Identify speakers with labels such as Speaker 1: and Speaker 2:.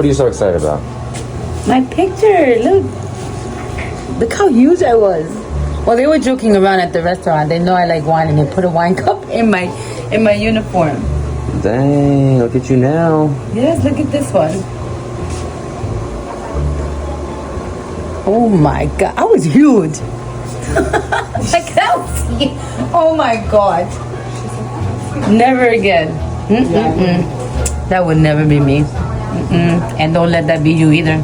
Speaker 1: What are you so excited about?
Speaker 2: My picture, look how huge I was. Well, they were joking around at the restaurant. They know I like wine, and they put a wine cup in my uniform.
Speaker 1: Dang, look at you now.
Speaker 2: Yes, look at this one. Oh my God, I was huge. Like that was, oh my God. Never again. That would never be me. And don't let that be you either.